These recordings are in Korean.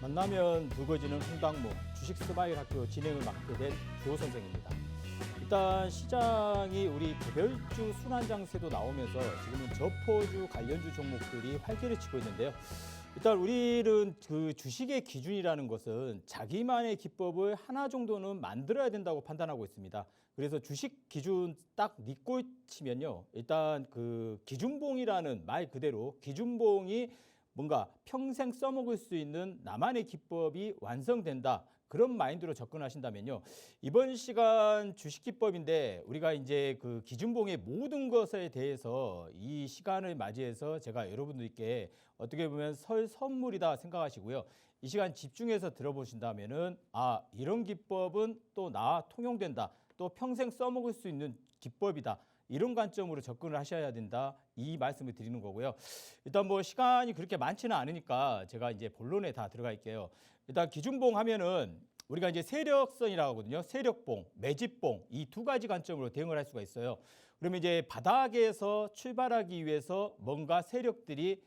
만나면 붉어지는 홍당무 주식 스마일 학교 진행을 맡게 된 조 선생입니다. 일단 시장이 우리 개별주 순환장세도 나오면서 지금은 저포주 관련주 종목들이 활기를 치고 있는데요. 일단 우리는 그 주식의 기준이라는 것은 자기만의 기법을 하나 정도는 만들어야 된다고 판단하고 있습니다. 그래서 주식 기준 딱 믿고 치면요. 일단 그 기준봉이라는 말 그대로 기준봉이 뭔가 평생 써먹을 수 있는 나만의 기법이 완성된다. 그런 마인드로 접근하신다면요. 이번 시간 주식 기법인데 우리가 이제 그 기준봉의 모든 것에 대해서 이 시간을 맞이해서 제가 여러분들께 어떻게 보면 설 선물이다 생각하시고요. 이 시간 집중해서 들어보신다면은 이런 기법은 또 나 통용된다. 또 평생 써먹을 수 있는 기법이다. 이런 관점으로 접근을 하셔야 된다. 이 말씀을 드리는 거고요. 일단 뭐 시간이 그렇게 많지는 않으니까 제가 이제 본론에 다 들어갈게요. 일단 기준봉 하면은 우리가 이제 세력선이라고 하거든요. 세력봉, 매집봉 이 두 가지 관점으로 대응을 할 수가 있어요. 그러면 이제 바닥에서 출발하기 위해서 뭔가 세력들이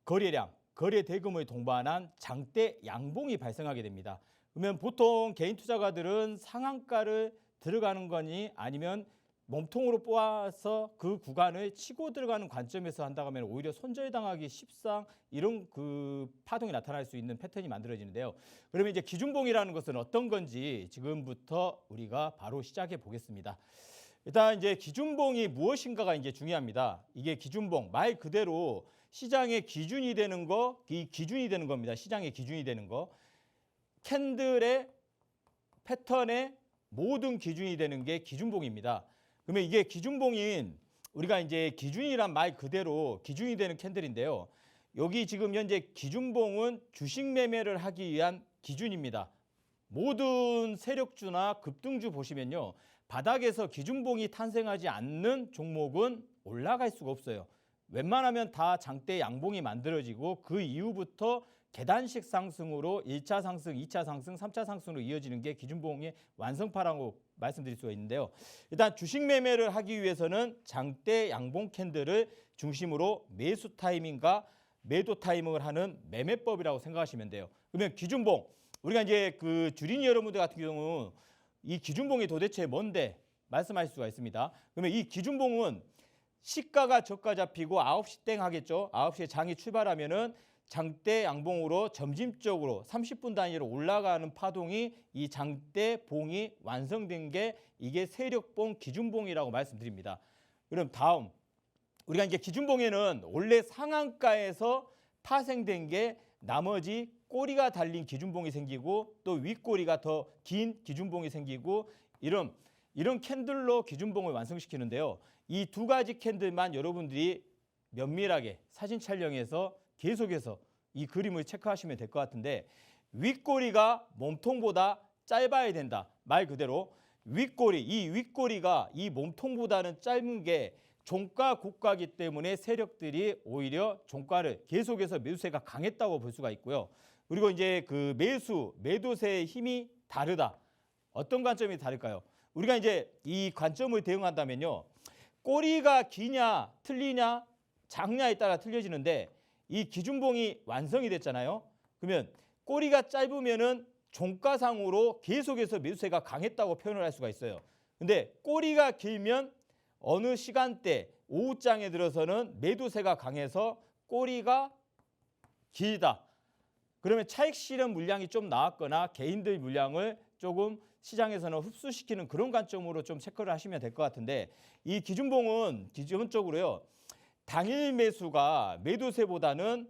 거래량, 거래 대금을 동반한 장대 양봉이 발생하게 됩니다. 그러면 보통 개인 투자가들은 상한가를 들어가는 거니 아니면 몸통으로 뽑아서 그 구간을 치고 들어가는 관점에서 한다고 하면 오히려 손절당하기 쉽상 이런 그 파동이 나타날 수 있는 패턴이 만들어지는데요. 그러면 이제 기준봉이라는 것은 어떤 건지 지금부터 우리가 바로 시작해 보겠습니다. 일단 이제 기준봉이 무엇인가가 이제 중요합니다. 이게 기준봉 말 그대로 시장의 기준이 되는 거, 이 기준이 되는 겁니다. 시장의 기준이 되는 거. 캔들의 패턴의 모든 기준이 되는 게 기준봉입니다. 그러면 이게 기준봉인 우리가 이제 기준이란 말 그대로 기준이 되는 캔들인데요. 여기 지금 현재 기준봉은 주식 매매를 하기 위한 기준입니다. 모든 세력주나 급등주 보시면요. 바닥에서 기준봉이 탄생하지 않는 종목은 올라갈 수가 없어요. 웬만하면 다 장대 양봉이 만들어지고 그 이후부터 계단식 상승으로 1차 상승, 2차 상승, 3차 상승으로 이어지는 게 기준봉의 완성파라고 말씀드릴 수가 있는데요. 일단 주식 매매를 하기 위해서는 장대 양봉 캔들을 중심으로 매수 타이밍과 매도 타이밍을 하는 매매법이라고 생각하시면 돼요. 그러면 기준봉, 우리가 이제 그 주린이 여러분들 같은 경우 이 기준봉이 도대체 뭔데 말씀하실 수가 있습니다. 그러면 이 기준봉은 시가가 저가 잡히고 9시 땡 하겠죠. 9시에 장이 출발하면은 장대 양봉으로 점진적으로 30분 단위로 올라가는 파동이 이 장대 봉이 완성된 게 이게 세력봉 기준봉이라고 말씀드립니다. 그럼 다음 우리가 이제 기준봉에는 원래 상한가에서 파생된 게 나머지 꼬리가 달린 기준봉이 생기고 또 윗꼬리가 더 긴 기준봉이 생기고 이런 캔들로 기준봉을 완성시키는데요. 이 두 가지 캔들만 여러분들이 면밀하게 사진 촬영해서 계속해서 이 그림을 체크하시면 될 것 같은데 윗꼬리가 몸통보다 짧아야 된다. 말 그대로 윗꼬리, 이 윗꼬리가 이 몸통보다는 짧은 게 종가 고가기 때문에 세력들이 오히려 종가를 계속해서 매수세가 강했다고 볼 수가 있고요. 그리고 이제 그 매도세의 힘이 다르다. 어떤 관점이 다를까요? 우리가 이제 이 관점을 대응한다면요. 꼬리가 기냐, 틀리냐, 작냐에 따라 틀려지는데 이 기준봉이 완성이 됐잖아요. 그러면 꼬리가 짧으면은 종가상으로 계속해서 매수세가 강했다고 표현을 할 수가 있어요. 근데 꼬리가 길면 어느 시간대 오후장에 들어서는 매도세가 강해서 꼬리가 길다. 그러면 차익 실현 물량이 좀 나왔거나 개인들 물량을 조금 시장에서는 흡수시키는 그런 관점으로 좀 체크를 하시면 될 것 같은데 이 기준봉은 기본적으로요. 당일 매수가 매도세보다는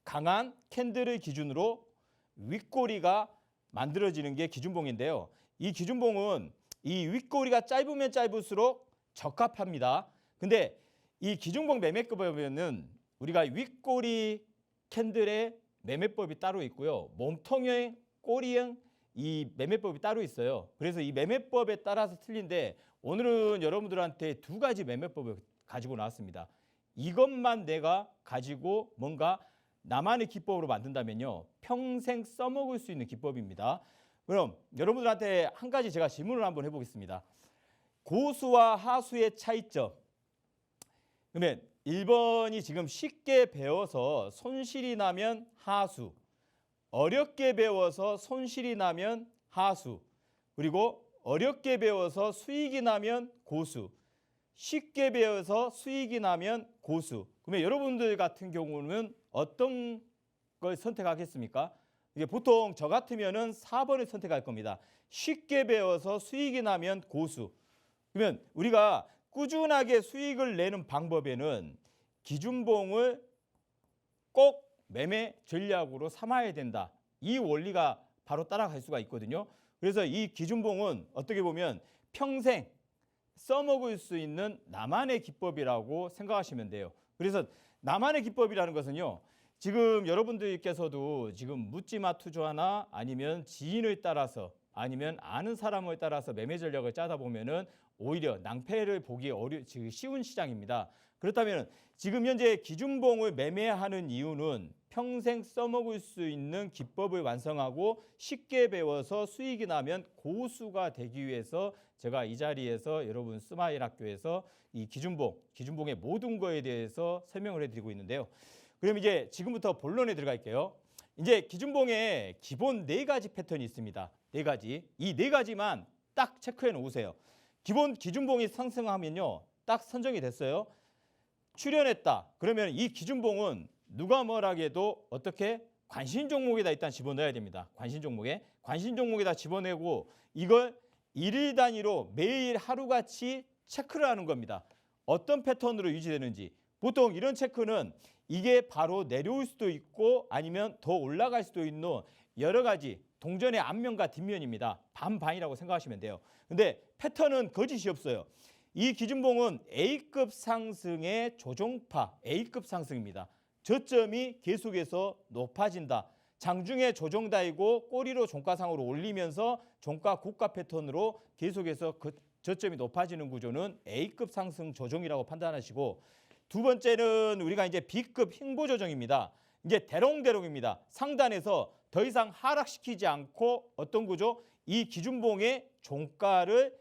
강한 캔들을 기준으로 윗꼬리가 만들어지는 게 기준봉인데요. 이 기준봉은 이 윗꼬리가 짧으면 짧을수록 적합합니다. 근데 이 기준봉 매매법에는 우리가 윗꼬리 캔들의 매매법이 따로 있고요. 몸통형 꼬리형 이 매매법이 따로 있어요. 그래서 이 매매법에 따라서 틀린데 오늘은 여러분들한테 두 가지 매매법을 가지고 나왔습니다. 이것만 내가 가지고 뭔가 나만의 기법으로 만든다면요. 평생 써먹을 수 있는 기법입니다. 그럼 여러분들한테 한 가지 제가 질문을 한번 해보겠습니다. 고수와 하수의 차이점. 그러면 1번이 지금 쉽게 배워서 손실이 나면 하수, 어렵게 배워서 손실이 나면 하수, 그리고 어렵게 배워서 수익이 나면 고수, 쉽게 배워서 수익이 나면 고수. 그러면 여러분들 같은 경우는 어떤 걸 선택하겠습니까? 이게 보통 저 같으면은 4번을 선택할 겁니다. 쉽게 배워서 수익이 나면 고수. 그러면 우리가 꾸준하게 수익을 내는 방법에는 기준봉을 꼭 매매 전략으로 삼아야 된다. 이 원리가 바로 따라갈 수가 있거든요. 그래서 이 기준봉은 어떻게 보면 평생 써먹을 수 있는 나만의 기법이라고 생각하시면 돼요. 그래서 나만의 기법이라는 것은요, 지금 여러분들께서도 지금 묻지마 투자나 아니면 지인을 따라서 아니면 아는 사람을 따라서 매매 전략을 짜다 보면은 오히려 낭패를 보기 쉬운 시장입니다. 그렇다면 지금 현재 기준봉을 매매하는 이유는 평생 써먹을 수 있는 기법을 완성하고 쉽게 배워서 수익이 나면 고수가 되기 위해서 제가 이 자리에서 여러분 스마일 학교에서 이 기준봉의 모든 거에 대해서 설명을 해드리고 있는데요. 그럼 이제 지금부터 본론에 들어갈게요. 이제 기준봉에 기본 4가지 패턴이 있습니다. 4가지. 이 4가지만 딱 체크해 놓으세요. 기본 기준봉이 상승하면요, 딱 선정이 됐어요. 출현했다. 그러면 이 기준봉은 누가 뭐라해도 어떻게 관심 종목에다 일단 집어넣어야 됩니다. 관심 종목에다 집어내고 이걸 일일 단위로 매일 하루같이 체크를 하는 겁니다. 어떤 패턴으로 유지되는지. 보통 이런 체크는 이게 바로 내려올 수도 있고 아니면 더 올라갈 수도 있는 여러 가지 동전의 앞면과 뒷면입니다. 반반이라고 생각하시면 돼요. 근데 패턴은 거짓이 없어요. 이 기준봉은 A급 상승의 조정파, A급 상승입니다. 저점이 계속해서 높아진다. 장중에 조정다이고 꼬리로 종가상으로 올리면서 종가 고가 패턴으로 계속해서 그 저점이 높아지는 구조는 A급 상승 조정이라고 판단하시고, 두 번째는 우리가 이제 B급 횡보 조정입니다. 이제 대롱대롱입니다. 상단에서 더 이상 하락시키지 않고 어떤 구조? 이 기준봉의 종가를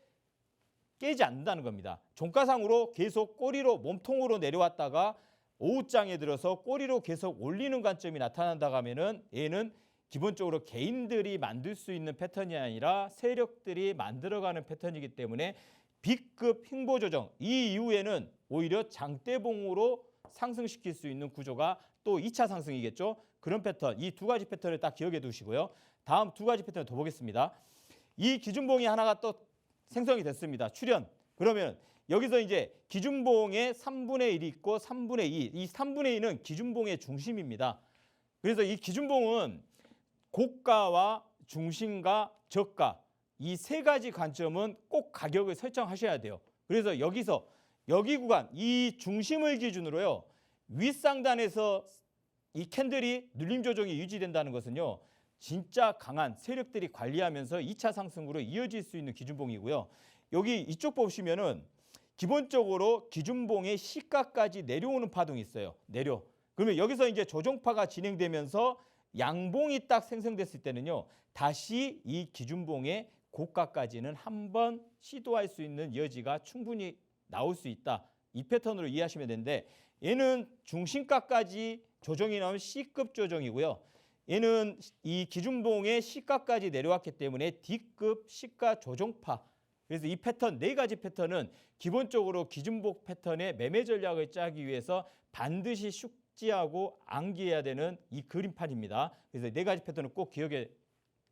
깨지 않는다는 겁니다. 종가상으로 계속 꼬리로 몸통으로 내려왔다가 오후장에 들어서 꼬리로 계속 올리는 관점이 나타난다고 하면은 얘는 기본적으로 개인들이 만들 수 있는 패턴이 아니라 세력들이 만들어가는 패턴이기 때문에 B급 횡보 조정, 이 이후에는 오히려 장대봉으로 상승시킬 수 있는 구조가 또 2차 상승이겠죠. 그런 패턴, 이 2가지 패턴을 딱 기억해 두시고요. 다음 2가지 패턴을 더 보겠습니다. 이 기준봉이 하나가 또 생성이 됐습니다. 출현. 그러면 여기서 이제 기준봉의 3분의 1이 있고 3분의 2. 이 3분의 2는 기준봉의 중심입니다. 그래서 이 기준봉은 고가와 중심과 저가, 이 3가지 관점은 꼭 가격을 설정하셔야 돼요. 그래서 여기서 여기 구간, 이 중심을 기준으로요, 윗상단에서 이 캔들이 눌림 조정이 유지된다는 것은요, 진짜 강한 세력들이 관리하면서 2차 상승으로 이어질 수 있는 기준봉이고요. 여기 이쪽 보시면은 기본적으로 기준봉의 시가까지 내려오는 파동이 있어요. 그러면 여기서 이제 조정파가 진행되면서 양봉이 딱 생성됐을 때는요, 다시 이 기준봉의 고가까지는 한번 시도할 수 있는 여지가 충분히 나올 수 있다. 이 패턴으로 이해하시면 되는데, 얘는 중심가까지 조정이 나오면 C급 조정이고요. 얘는 이 기준봉의 시가까지 내려왔기 때문에 D급 시가 조정파. 그래서 이 패턴, 4가지 패턴은 기본적으로 기준봉 패턴의 매매 전략을 짜기 위해서 반드시 숙지하고 암기해야 되는 이 그림판입니다. 그래서 4가지 패턴을 꼭 기억해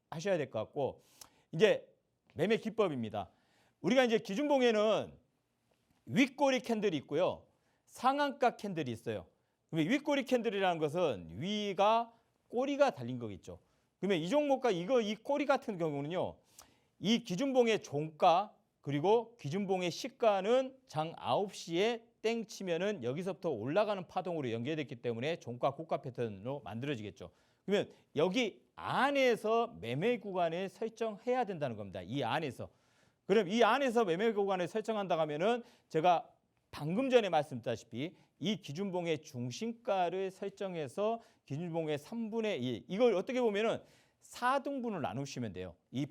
하셔야 될 것 같고, 이제 매매 기법입니다. 우리가 이제 기준봉에는 윗꼬리 캔들이 있고요, 상한가 캔들이 있어요. 그러면 윗꼬리 캔들이라는 것은 위가 꼬리가 달린 거겠죠. 그러면 이 종목과 이 꼬리 같은 경우는요, 이 기준봉의 종가 그리고 기준봉의 시가는 장 9시에 땡 치면은 여기서부터 올라가는 파동으로 연결됐기 때문에 종가 고가 패턴으로 만들어지겠죠. 그러면 여기 안에서 매매 구간을 설정해야 된다는 겁니다. 이 안에서. 그럼 이 안에서 매매 구간을 설정한다고 하면은 제가 방금 전에 말씀드렸다시피 이 기준봉의 중심가를 설정해서 기준봉의 3분의 2, 이걸 어떻게 보면은 4등분을 나누시면 돼요. 이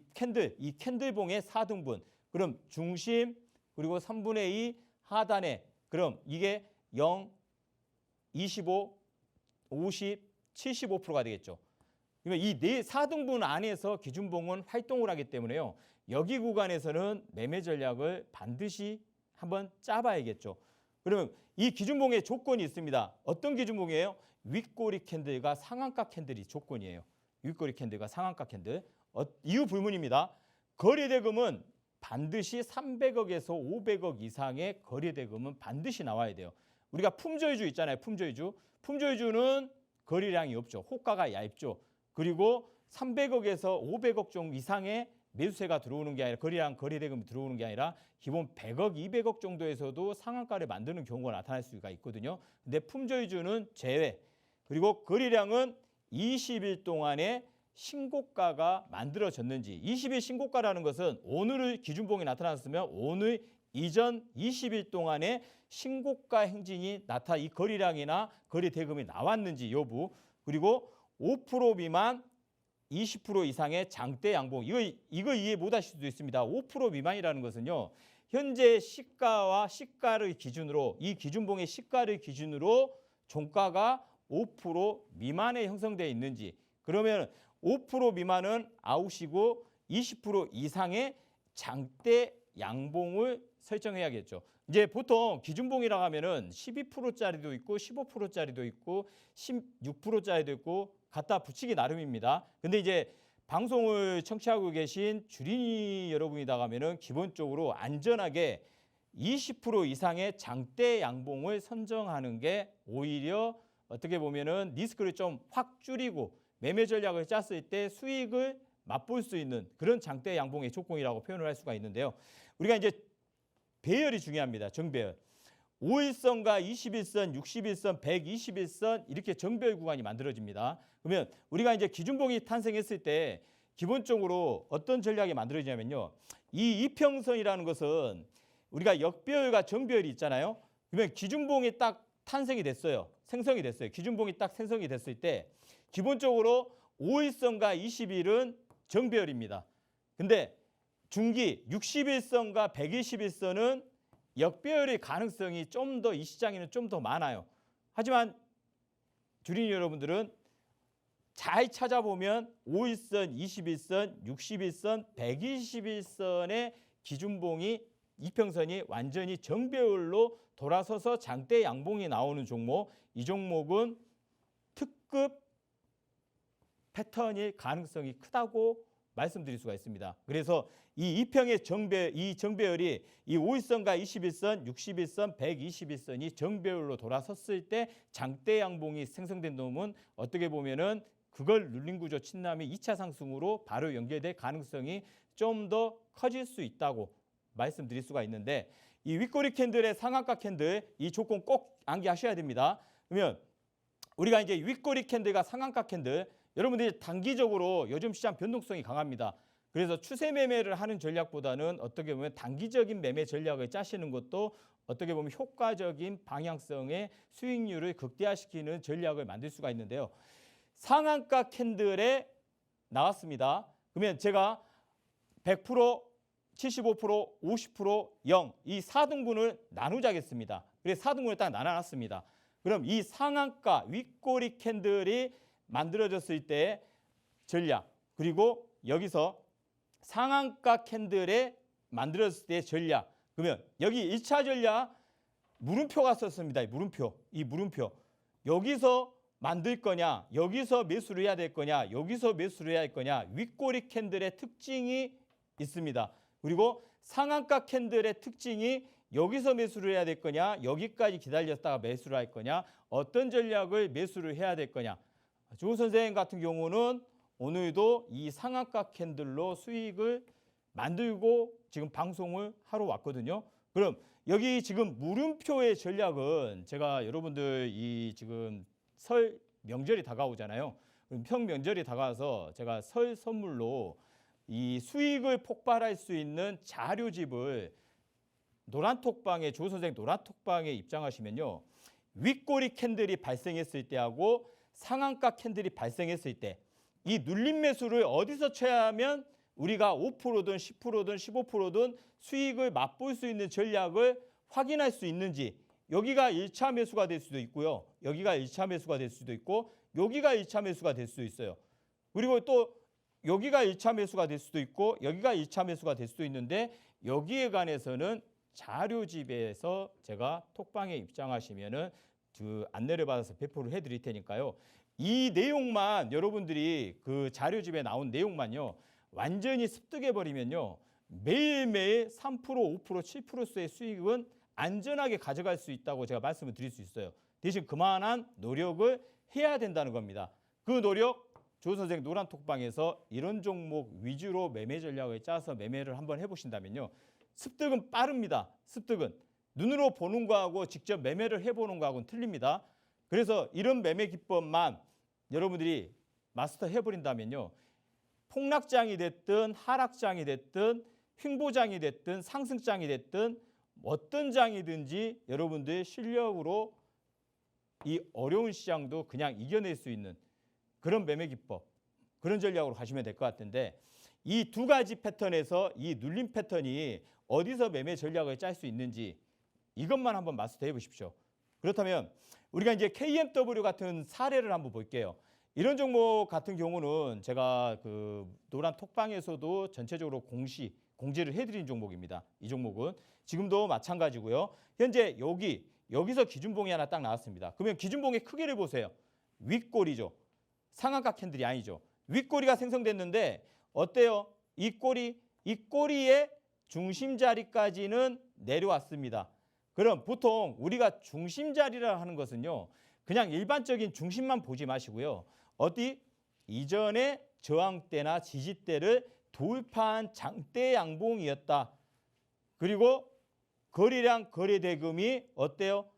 캔들봉의 4등분. 그럼 중심 그리고 3분의 2 하단에, 그럼 이게 0, 25, 50, 75%가 되겠죠. 그러면 이 4등분 안에서 기준봉은 활동을 하기 때문에요. 여기 구간에서는 매매 전략을 반드시 한번 짜봐야겠죠. 그러면 이 기준봉의 조건이 있습니다. 어떤 기준봉이에요? 윗꼬리 캔들과 상한가 캔들이 조건이에요. 윗꼬리 캔들과 상한가 캔들. 이유 불문입니다. 거래대금은 반드시 300억에서 500억 이상의 거래대금은 반드시 나와야 돼요. 우리가 품절주 있잖아요. 품절주. 품절주는 거래량이 없죠. 호가가 얇죠. 그리고 300억에서 500억 정도 이상의 매수세가 들어오는 게 아니라 거래대금이 들어오는 게 아니라 기본 100억, 200억 정도에서도 상한가를 만드는 경우가 나타날 수가 있거든요. 근데 품절주는 제외. 그리고 거래량은 20일 동안에 신고가가 만들어졌는지 20일 신고가라는 것은 오늘 기준봉이 나타났으면 오늘 이전 20일 동안에 신고가 행진이 이 거래량이나 거래 대금이 나왔는지 여부 그리고 5% 미만 20% 이상의 장대 양봉 이거 이해 못 하실 수도 있습니다. 5% 미만이라는 것은요. 현재 시가와 시가를 기준으로 이 기준봉의 시가를 기준으로 종가가 5% 미만에 형성되어 있는지 그러면 5% 미만은 아웃이고 20% 이상의 장대 양봉을 설정해야겠죠. 이제 보통 기준봉이라고 하면은 12%짜리도 있고 15%짜리도 있고 16%짜리도 있고 갖다 붙이기 나름입니다. 근데 이제 방송을 청취하고 계신 주린이 여러분이다 하면은 기본적으로 안전하게 20% 이상의 장대 양봉을 선정하는 게 오히려 어떻게 보면은 리스크를 좀 확 줄이고 매매 전략을 짰을 때 수익을 맛볼 수 있는 그런 장대 양봉의 조건이라고 표현을 할 수가 있는데요. 우리가 이제 배열이 중요합니다. 정배열. 5일선과 21선, 61선, 121선 이렇게 정배열 구간이 만들어집니다. 그러면 우리가 이제 기준봉이 탄생했을 때 기본적으로 어떤 전략이 만들어지냐면요. 이 이평선이라는 것은 우리가 역배열과 정배열이 있잖아요. 그러면 기준봉이 딱 탄생이 됐어요. 생성이 됐어요. 기준봉이 딱 생성이 됐을 때 기본적으로 5일선과 20일은 정배열입니다. 근데 중기 61선과 121선은 역배열의 가능성이 좀 더 이 시장에는 좀 더 많아요. 하지만 주린이 여러분들은 잘 찾아보면 5일선, 21선, 61선, 121선의 기준봉이 이평선이 완전히 정배열로 돌아서서 장대 양봉이 나오는 종목 이 종목은 특급 패턴일 가능성이 크다고 말씀드릴 수가 있습니다. 그래서 이 이평의 정배열이 이 5일선과 21선, 61선, 121선이 정배열로 돌아섰을 때 장대 양봉이 생성된 놈은 어떻게 보면은 그걸 눌린 구조 침남이 2차 상승으로 바로 연결될 가능성이 좀 더 커질 수 있다고 말씀드릴 수가 있는데 이 윗꼬리 캔들의 상한가 캔들 이 조건 꼭 암기하셔야 됩니다. 그러면 우리가 이제 윗꼬리 캔들과 상한가 캔들 여러분들이 단기적으로 요즘 시장 변동성이 강합니다. 그래서 추세 매매를 하는 전략보다는 어떻게 보면 단기적인 매매 전략을 짜시는 것도 어떻게 보면 효과적인 방향성의 수익률을 극대화시키는 전략을 만들 수가 있는데요. 상한가 캔들에 나왔습니다. 그러면 제가 100%, 75%, 50%, 0 이 4등분을 나누자겠습니다. 그래서 4등분을 딱 나눠놨습니다. 그럼 이 상한가 윗꼬리 캔들이 만들어졌을 때 전략 그리고 여기서 상한가 캔들에 만들어졌을 때 전략 그러면 여기 1차 전략 물음표가 썼습니다. 이 물음표 여기서 만들 거냐 여기서 매수를 해야 될 거냐 여기서 매수를 해야 할 거냐 윗꼬리 캔들의 특징이 있습니다. 그리고 상한가 캔들의 특징이 여기서 매수를 해야 될 거냐 여기까지 기다렸다가 매수를 할 거냐 어떤 전략을 매수를 해야 될 거냐 조 선생 같은 경우는 오늘도 이 상한가 캔들로 수익을 만들고 지금 방송을 하러 왔거든요. 그럼 여기 지금 물음표의 전략은 제가 여러분들 이 지금 설 명절이 다가오잖아요. 그럼 명절이 다가와서 제가 설 선물로 이 수익을 폭발할 수 있는 자료집을 노란톡방에 조 선생 노란톡방에 입장하시면요. 윗꼬리 캔들이 발생했을 때하고 상한가 캔들이 발생했을 때 이 눌림 매수를 어디서 쳐야 하면 우리가 5%든 10%든 15%든 수익을 맛볼 수 있는 전략을 확인할 수 있는지 여기가 1차 매수가 될 수도 있고요. 여기가 1차 매수가 될 수도 있고 여기가 1차 매수가 될 수도 있어요. 그리고 또 여기가 1차 매수가 될 수도 있고 여기가 2차 매수가 될 수도 있는데 여기에 관해서는 자료집에서 제가 톡방에 입장하시면은 그 안내를 받아서 배포를 해드릴 테니까요. 이 내용만 여러분들이 그 자료집에 나온 내용만요. 완전히 습득해 버리면요. 매일매일 3%, 5%, 7%의 수익은 안전하게 가져갈 수 있다고 제가 말씀을 드릴 수 있어요. 대신 그만한 노력을 해야 된다는 겁니다. 그 노력 조 선생 노란 톡방에서 이런 종목 위주로 매매 전략을 짜서 매매를 한번 해보신다면요. 습득은 빠릅니다. 습득은. 눈으로 보는 거하고 직접 매매를 해보는 거하고는 틀립니다. 그래서 이런 매매 기법만 여러분들이 마스터 해버린다면요. 폭락장이 됐든 하락장이 됐든 횡보장이 됐든 상승장이 됐든 어떤 장이든지 여러분들의 실력으로 이 어려운 시장도 그냥 이겨낼 수 있는 그런 매매 기법, 그런 전략으로 가시면 될 것 같은데 이 두 가지 패턴에서 이 눌림 패턴이 어디서 매매 전략을 짤 수 있는지 이것만 한번 마스터해 보십시오. 그렇다면 우리가 이제 KMW 같은 사례를 한번 볼게요. 이런 종목 같은 경우는 제가 그 노란 톡방에서도 전체적으로 공지를 해드린 종목입니다. 이 종목은 지금도 마찬가지고요. 현재 여기서 기준봉이 하나 딱 나왔습니다. 그러면 기준봉의 크기를 보세요. 윗꼬리죠. 상한가 캔들이 아니죠. 윗꼬리가 생성됐는데 어때요? 이 꼬리의 중심 자리까지는 내려왔습니다. 그럼 보통 우리가 중심 자리라 하는 것은요. 그냥 일반적인 중심만 보지 마시고요. 어디 이전에 저항대나 지지대를 돌파한 장대 양봉이었다. 그리고 거래량 거래대금이 어때요?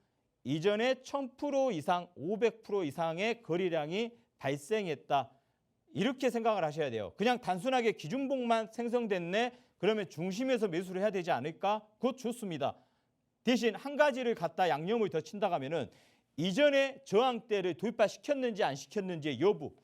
이전에 1000% 이상, 500% 이상의 거래량이 발생했다. 이렇게 생각을 하셔야 돼요. 그냥 단순하게 기준봉만 생성됐네. 그러면 중심에서 매수를 해야 되지 않을까? 그것 좋습니다. 대신 한 가지를 갖다 양념을 더 친다고 하면은 이전에 저항대를 돌파시켰는지 안 시켰는지의 여부.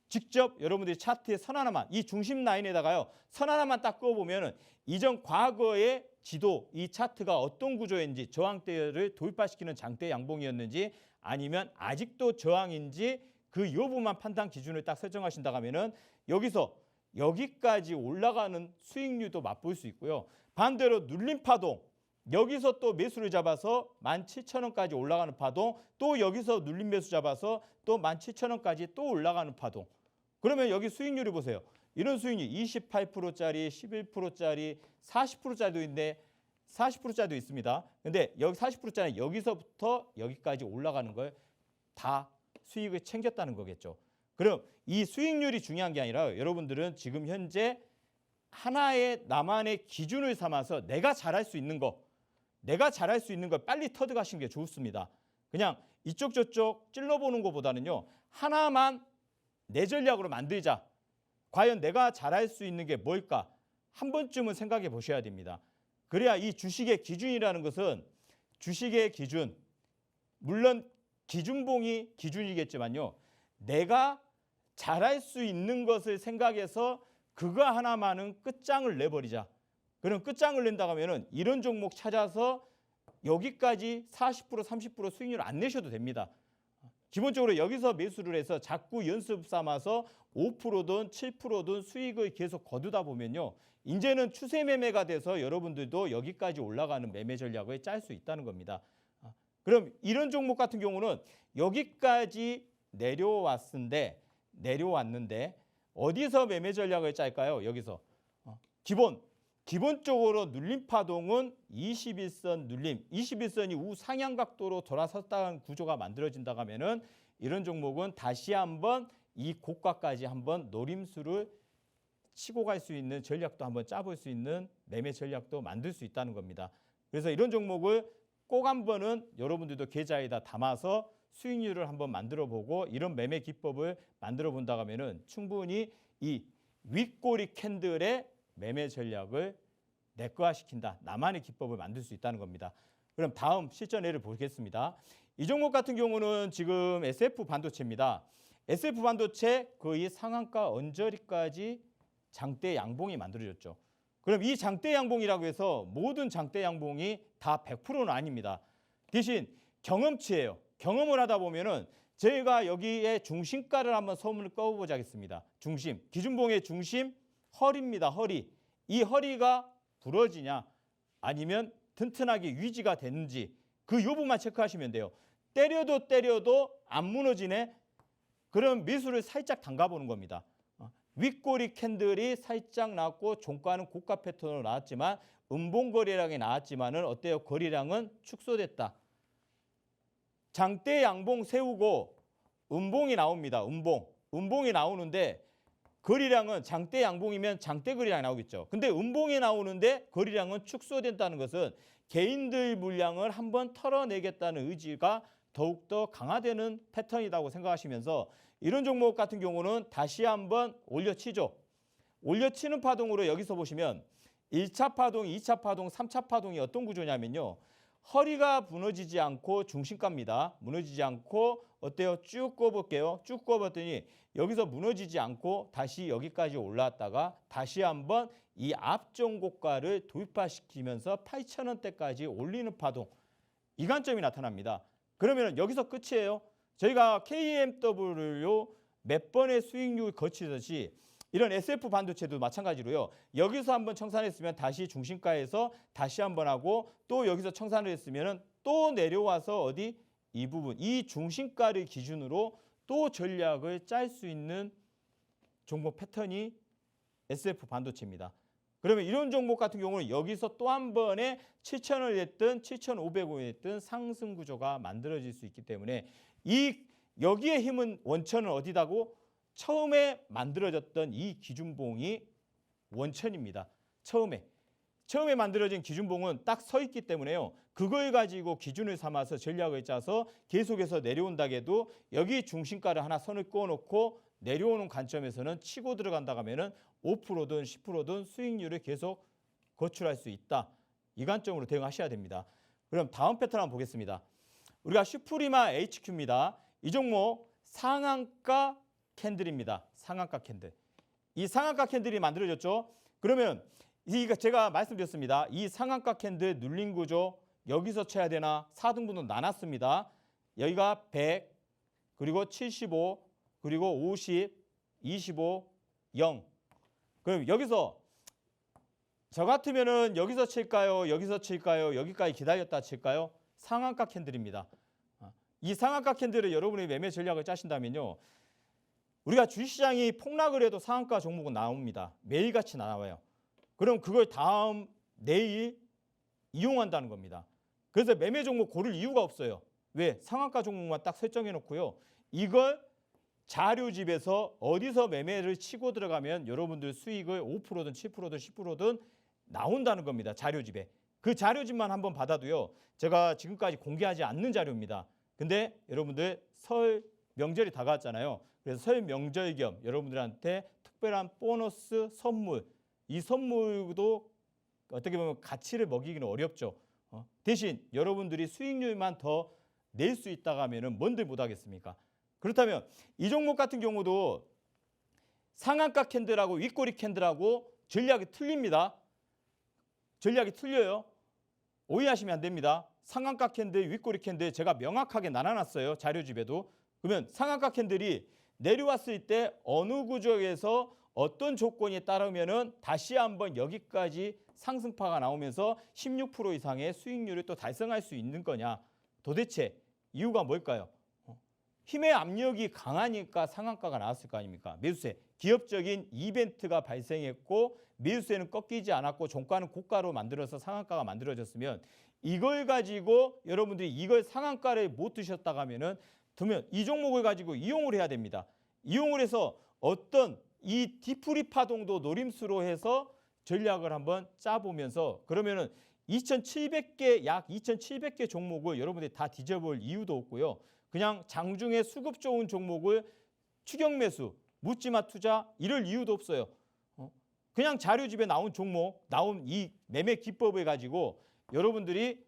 직접 여러분들이 차트에 선 하나만, 이 중심 라인에다가요. 선 하나만 딱 그어보면은 이전 과거의 지도, 이 차트가 어떤 구조인지 저항대를 돌파시키는 장대 양봉이었는지 아니면 아직도 저항인지 그 여부만 판단 기준을 딱 설정하신다고 하면은 여기서 여기까지 올라가는 수익률도 맛볼 수 있고요. 반대로 눌림 파동, 여기서 또 매수를 잡아서 17,000원까지 올라가는 파동, 또 여기서 눌림 매수 잡아서 또 17,000원까지 또 올라가는 파동. 그러면 여기 수익률을 보세요. 이런 수익률 28%짜리, 11%짜리, 40%짜리도 있는데 40%짜리도 있습니다. 근데 여기 40%짜리 여기서부터 여기까지 올라가는 걸 다 수익을 챙겼다는 거겠죠. 그럼 이 수익률이 중요한 게 아니라 여러분들은 지금 현재 하나의 나만의 기준을 삼아서 내가 잘할 수 있는 거, 빨리 터득하시는 게 좋습니다. 그냥 이쪽 저쪽 찔러보는 것보다는요. 하나만 내 전략으로 만들자. 과연 내가 잘할 수 있는 게 뭘까? 한 번쯤은 생각해 보셔야 됩니다. 그래야 이 주식의 기준이라는 것은 주식의 기준, 물론 기준봉이 기준이겠지만요. 내가 잘할 수 있는 것을 생각해서 그거 하나만은 끝장을 내버리자. 그럼 끝장을 낸다고 하면은 이런 종목 찾아서 여기까지 40%, 30% 수익률 안 내셔도 됩니다. 기본적으로 여기서 매수를 해서 자꾸 연습 삼아서 5%든 7%든 수익을 계속 거두다 보면요. 이제는 추세 매매가 돼서 여러분들도 여기까지 올라가는 매매 전략을 짤 수 있다는 겁니다. 그럼 이런 종목 같은 경우는 여기까지 내려왔는데 어디서 매매 전략을 짤까요? 여기서 기본적으로 눌림 파동은 21선 눌림, 21선이 우상향 각도로 돌아섰다는 구조가 만들어진다고 하면은 이런 종목은 다시 한번 이 고가까지 한번 노림수를 치고 갈 수 있는 전략도 한번 짜볼 수 있는 매매 전략도 만들 수 있다는 겁니다. 그래서 이런 종목을 꼭 한번은 여러분들도 계좌에다 담아서 수익률을 한번 만들어 보고 이런 매매 기법을 만들어 본다고 하면은 충분히 이 윗꼬리 캔들의 매매 전략을 내꺼화시킨다. 나만의 기법을 만들 수 있다는 겁니다. 그럼 다음 실전 예를 보겠습니다. 이 종목 같은 경우는 지금 SF 반도체입니다. SF 반도체 거의 상한가 언저리까지 장대 양봉이 만들어졌죠. 그럼 이 장대 양봉이라고 해서 모든 장대 양봉이 다 100%는 아닙니다. 대신 경험치예요. 경험을 하다 보면은 저희가 여기에 중심가를 한번 선을 그어보자겠습니다. 중심, 기준봉의 중심, 허리입니다. 허리. 이 허리가 부러지냐 아니면 튼튼하게 유지가 되는지 그 여부만 체크하시면 돼요. 때려도 안 무너지네. 그럼 매수를 살짝 담가보는 겁니다. 윗꼬리 캔들이 살짝 나왔고 종가는 고가 패턴으로 나왔지만 음봉 거래량이 나왔지만은 어때요? 거래량은 축소됐다. 장대 양봉 세우고 음봉이 나옵니다. 음봉이 나오는데 거래량은 장대 양봉이면 장대 거래량이 나오겠죠. 근데 음봉이 나오는데 거래량은 축소된다는 것은 개인들 물량을 한번 털어내겠다는 의지가 더욱더 강화되는 패턴이라고 생각하시면서 이런 종목 같은 경우는 다시 한번 올려치죠. 올려치는 파동으로 여기서 보시면 1차 파동, 2차 파동, 3차 파동이 어떤 구조냐면요. 허리가 무너지지 않고 중심가입니다. 무너지지 않고 어때요? 쭉 꺼볼게요. 쭉 꺼봤더니 여기서 무너지지 않고 다시 여기까지 올라왔다가 다시 한번 이 앞전 고가를 돌파시키면서 8,000원대까지 올리는 파동. 이 관점이 나타납니다. 그러면 여기서 끝이에요. 저희가 KMW를요 몇 번의 수익률 거치듯이 이런 SF 반도체도 마찬가지로요. 여기서 한번 청산했으면 다시 중심가에서 다시 한번 하고 또 여기서 청산을 했으면 또 내려와서 어디 이 부분 이 중심가를 기준으로 또 전략을 짤 수 있는 종목 패턴이 SF 반도체입니다. 그러면 이런 종목 같은 경우는 여기서 또 한 번에 7,000원이 됐든 7,500원이 됐든 상승 구조가 만들어질 수 있기 때문에 여기에 힘은 원천은 어디다고? 처음에 만들어졌던 이 기준봉이 원천입니다. 처음에 만들어진 기준봉은 딱 서 있기 때문에요. 그걸 가지고 기준을 삼아서 전략을 짜서 계속해서 내려온다 해도 여기 중심가를 하나 선을 그어놓고 내려오는 관점에서는 치고 들어간다 하면은 5%든 10%든 수익률을 계속 거출할 수 있다. 이 관점으로 대응하셔야 됩니다. 그럼 다음 패턴 한번 보겠습니다. 우리가 슈프리마 HQ입니다. 이 종목 상한가 캔들입니다. 상한가 캔들. 이 상한가 캔들이 만들어졌죠. 그러면 이거 제가 말씀드렸습니다. 이 상한가 캔들 눌린 구조 여기서 쳐야 되나 4등분으로 나눴습니다. 여기가 100 그리고 75 그리고 50 25 0. 그럼 여기서 저 같으면은 여기서 칠까요? 여기서 칠까요? 여기까지 기다렸다 칠까요? 상한가 캔들입니다. 이 상한가 캔들을 여러분의 매매 전략을 짜신다면요. 우리가 주식시장이 폭락을 해도 상한가 종목은 나옵니다. 매일같이 나와요. 그럼 그걸 내일 이용한다는 겁니다. 그래서 매매 종목 고를 이유가 없어요. 왜? 상한가 종목만 딱 설정해 놓고요. 이걸 자료집에서 어디서 매매를 치고 들어가면 여러분들 수익을 5%든 7%든 10%든 나온다는 겁니다. 자료집에. 그 자료집만 한번 받아도요. 제가 지금까지 공개하지 않는 자료입니다. 근데 여러분들 설 명절이 다가왔잖아요. 그래서 설 명절 겸 여러분들한테 특별한 보너스 선물, 이 선물도 어떻게 보면 가치를 먹이기는 어렵죠. 대신 여러분들이 수익률만 더 낼 수 있다고 하면 뭔들 못하겠습니까? 그렇다면 이 종목 같은 경우도 상한가 캔들하고 윗꼬리 캔들하고 전략이 틀립니다. 전략이 틀려요. 오해하시면 안 됩니다. 상한가 캔들, 윗꼬리 캔들 제가 명확하게 나눠놨어요. 자료집에도. 그러면 상한가 캔들이 내려왔을 때 어느 구조에서 어떤 조건이 따르면은 다시 한번 여기까지 상승파가 나오면서 16% 이상의 수익률을 또 달성할 수 있는 거냐. 도대체 이유가 뭘까요? 힘의 압력이 강하니까 상한가가 나왔을 거 아닙니까? 매수세. 기업적인 이벤트가 발생했고 매수세는 꺾이지 않았고 종가는 고가로 만들어서 상한가가 만들어졌으면 이걸 가지고 여러분들이 이걸 상한가를 못 드셨다고 하면은 이 종목을 가지고 이용을 해야 됩니다. 이용을 해서 어떤 이 뒤풀이 파동도 노림수로 해서 전략을 한번 짜보면서 그러면은 2,700개 약 2,700개 종목을 여러분들이 다 뒤져볼 이유도 없고요. 그냥 장중에 수급 좋은 종목을 추격 매수, 묻지마 투자 이럴 이유도 없어요. 그냥 자료집에 나온 종목, 나온 이 매매 기법을 가지고 여러분들이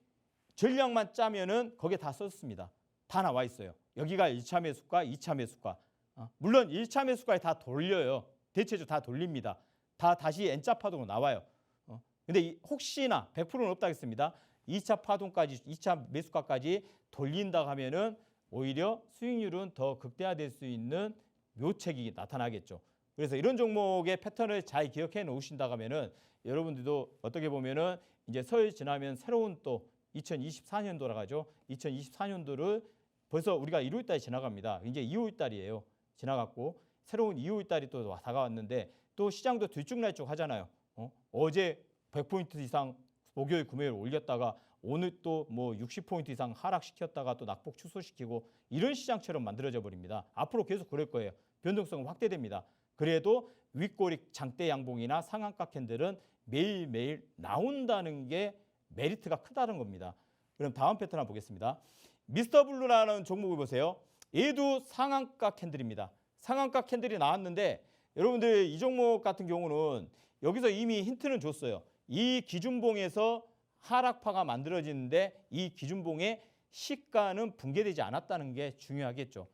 전략만 짜면은 거기에 다 썼습니다. 다 나와 있어요. 여기가 1차 매수가, 2차 매수가. 물론 1차 매수가에 다 돌려요. 대체적으로 다 돌립니다. 다 다시 N자 파동으로 나와요. 근데 혹시나 100%는 없다겠습니다. 2차 파동까지, 2차 매수가까지 돌린다고 하면은 오히려 수익률은 더 극대화될 수 있는 묘책이 나타나겠죠. 그래서 이런 종목의 패턴을 잘 기억해 놓으신다고 하면은 여러분들도 어떻게 보면은 이제 설 지나면 새로운 또 2024년도라 가죠. 2024년도를 벌써 우리가 1월 달이 지나갑니다. 이제 2월 달이에요. 지나갔고 새로운 2월 달이 또 다가왔는데 또 시장도 들쭉날쭉 하잖아요. 어제 100포인트 이상 목요일 금요일 올렸다가 오늘 또 뭐 60포인트 이상 하락시켰다가 또 낙폭 축소시키고 이런 시장처럼 만들어져 버립니다. 앞으로 계속 그럴 거예요. 변동성은 확대됩니다. 그래도 윗꼬리 장대 양봉이나 상한가 캔들은 매일매일 나온다는 게 메리트가 크다는 겁니다. 그럼 다음 패턴 한번 보겠습니다. 미스터 블루라는 종목을 보세요. 얘도 상한가 캔들입니다. 상한가 캔들이 나왔는데 여러분들 이 종목 같은 경우는 여기서 이미 힌트는 줬어요. 이 기준봉에서 하락파가 만들어지는데 이 기준봉의 시가는 붕괴되지 않았다는 게 중요하겠죠.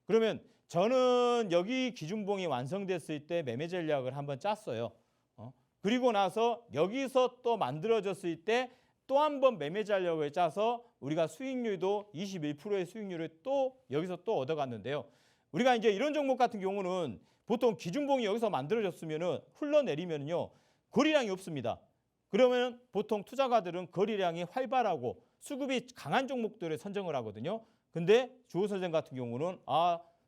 그러면 저는 여기 기준봉이 완성됐을 때 매매 전략을 한번 짰어요. 그리고 나서 여기서 또 만들어졌을 때 또 한 번 매매 전략을 짜서 우리가 수익률도 21%의 수익률을 또 여기서 또 얻어갔는데요. 우리가 이제 이런 종목 같은 경우는 보통 기준봉이 여기서 만들어졌으면은 흘러내리면요 거래량이 없습니다. 그러면 보통 투자가들은 거래량이 활발하고 수급이 강한 종목들을 선정을 하거든요. 근데 주호 선생 같은 경우는